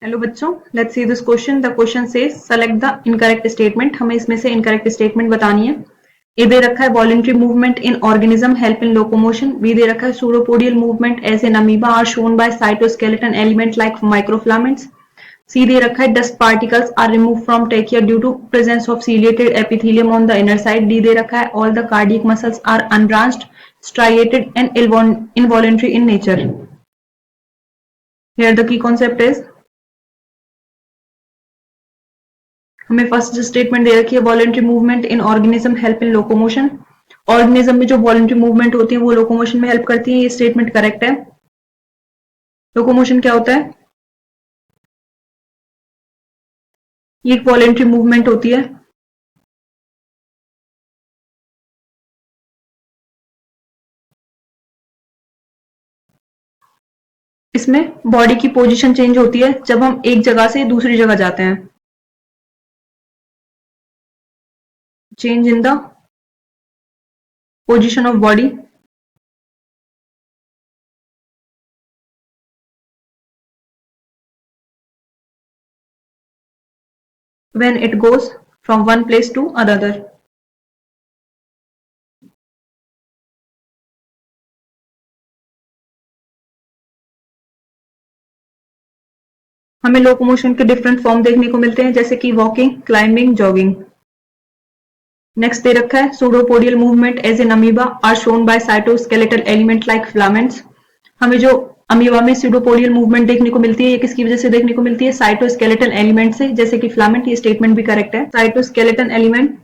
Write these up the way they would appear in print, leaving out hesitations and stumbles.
Hello बच्चों, let's see this question. The question says select the incorrect statement. हमें इसमें से इनकरेक्ट स्टेटमेंट बतानी है। ए दे रखा है voluntary movement in organism help in locomotion. B दे रखा है pseudopodial movement as an amoeba are shown by cytoskeleton element like microfilaments. C दे रखा है dust particles are remove from trachea due to presence of ciliated epithelium on the inner side. D दे रखा है all the cardiac muscles are unbranched, striated and involuntary in nature. Here the key concept is, हमें first statement दे रखी है voluntary movement in organism help in locomotion. Organism में जो voluntary movement होती है वो लोकोमोशन में हेल्प करती है। ये स्टेटमेंट करेक्ट है। लोकोमोशन क्या होता है? ये एक वॉलंटरी मूवमेंट होती है। इसमें बॉडी की पोजीशन चेंज होती है जब हम एक जगह से दूसरी जगह जाते हैं। Change in the position of body when it goes from one place to another. हमें लोकोमोशन के डिफरेंट फॉर्म देखने को मिलते हैं, जैसे कि वॉकिंग, क्लाइंबिंग, जॉगिंग। नेक्स्ट दे रखा है pseudopodial movement as an amoeba are shown by cytoskeletal element like filaments. हमें जो अमीबा में सूडोपोडियल मूवमेंट देखने को मिलती है, ये किसकी वजह से देखने को मिलती है? साइटोस्केलेटल एलिमेंट से, जैसे कि फिलामेंट। ये स्टेटमेंट भी करेक्ट है। साइटोस्केलेटन एलिमेंट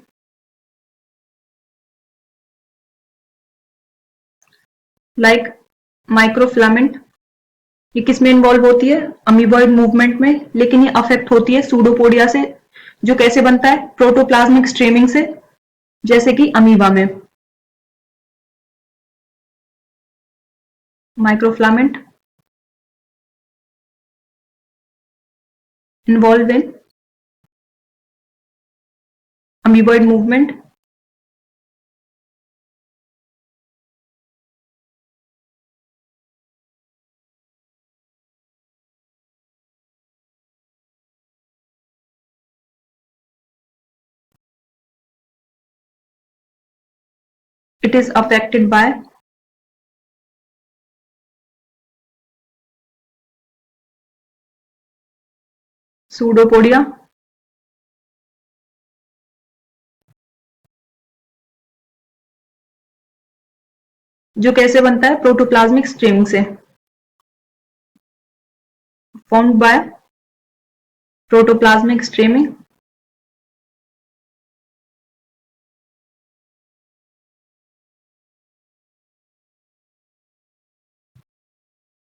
लाइक माइक्रोफिलामेंट, ये किस में इन्वॉल्व होती है? अमीबॉइड मूवमेंट में, लेकिन ये अफेक्ट होती है सूडोपोडिया से, जो कैसे बनता है? प्रोटोप्लाज्मिक स्ट्रीमिंग से, जैसे कि अमीबा में। Microfilament involved in amoeboid movement it is affected by pseudopodia जो कैसे बनता है? प्रोटोप्लाज्मिक स्ट्रीमिंग से। formed by protoplasmic streaming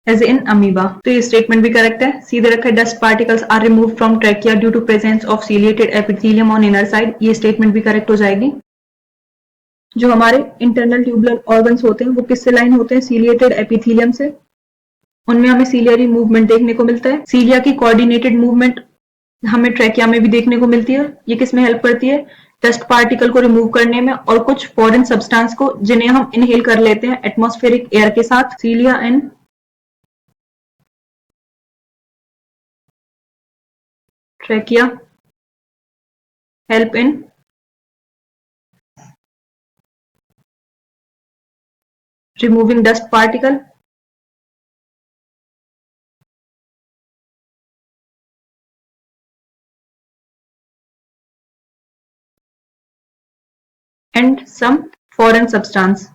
as in amoeba. तो ये स्टेटमेंट भी करेक्ट है। सीधे रखा है dust particles are remove from trachea due to presence of ciliated epithelium on inner side. ये स्टेटमेंट भी करेक्ट हो जाएगी। जो हमारे इंटरनल ट्यूबुलर ऑर्गन्स होते हैं वो किससे लाइन होते हैं? सीलिएटेड एपिथेलियम से। उनमें हमें सीलियरी मूवमेंट देखने को मिलता है। सीलिया की कोऑर्डिनेटेड मूवमेंट हमें ट्रेकिया में भी देखने को मिलती है। ये किस में हेल्प करती है? डस्ट पार्टिकल को रिमूव करने में और कुछ फॉरेन सब्सटेंस को, जिन्हें हम इनहेल कर लेते हैं एटमॉस्फेरिक एयर के साथ। Cilia and trachea help in removing dust particle and some foreign substance.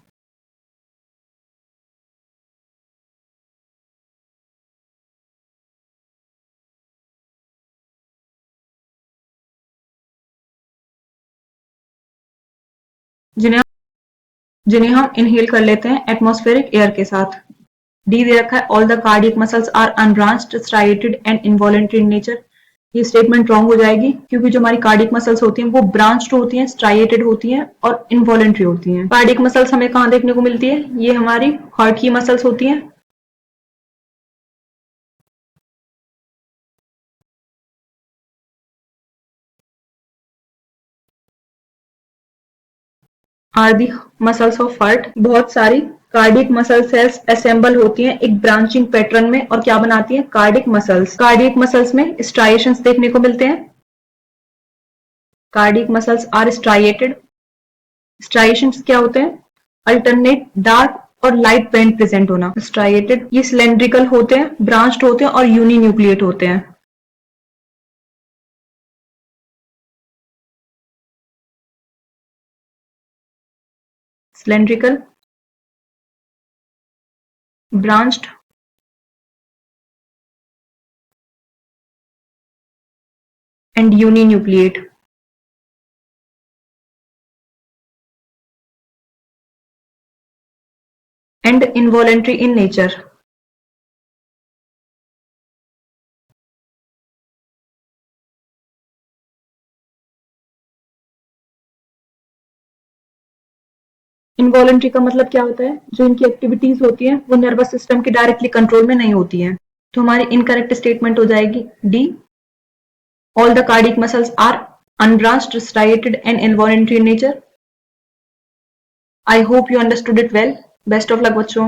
जिन्हें हम इनहेल कर लेते हैं एटमॉस्फेरिक एयर के साथ। डी दे रखा है all the cardiac muscles are unbranched, striated and involuntary in nature. ये स्टेटमेंट रॉन्ग हो जाएगी, क्योंकि जो हमारी कार्डियक मसल्स होती हैं वो ब्रांच्ड होती हैं, स्ट्राइएटेड होती हैं और इनवॉलंटरी होती हैं। कार्डियक मसल्स हमें कहाँ देखने को मिलती है? ये हमारी हार्ट की मसल्स होती हैं। Are the muscles of heart. बहुत सारी कार्डियक मसल सेल्स असेंबल होती हैं एक ब्रांचिंग पैटर्न में और क्या बनाती हैं? Cardiac muscles. कार्डियक मसल्स में स्ट्राइएशंस देखने को मिलते हैं। Cardiac muscles are striated. Striations क्या होते हैं? अल्टरनेट डार्क और लाइट बैंड प्रेजेंट होना। स्ट्राइएटेड ये सिलेंड्रिकल होते हैं, ब्रांच्ड होते हैं और यूनिन्यूक्लिएट होते हैं। Cylindrical, branched, and uninucleate. And involuntary in nature. Involuntary का मतलब क्या होता है? जो इनकी एक्टिविटीज होती हैं वो नर्वस सिस्टम के डायरेक्टली कंट्रोल में नहीं होती हैं। तो हमारी इनकरेक्ट स्टेटमेंट हो जाएगी D, all the cardiac muscles are unbranched, striated and involuntary in nature. I hope you understood it well. Best of luck बच्चों।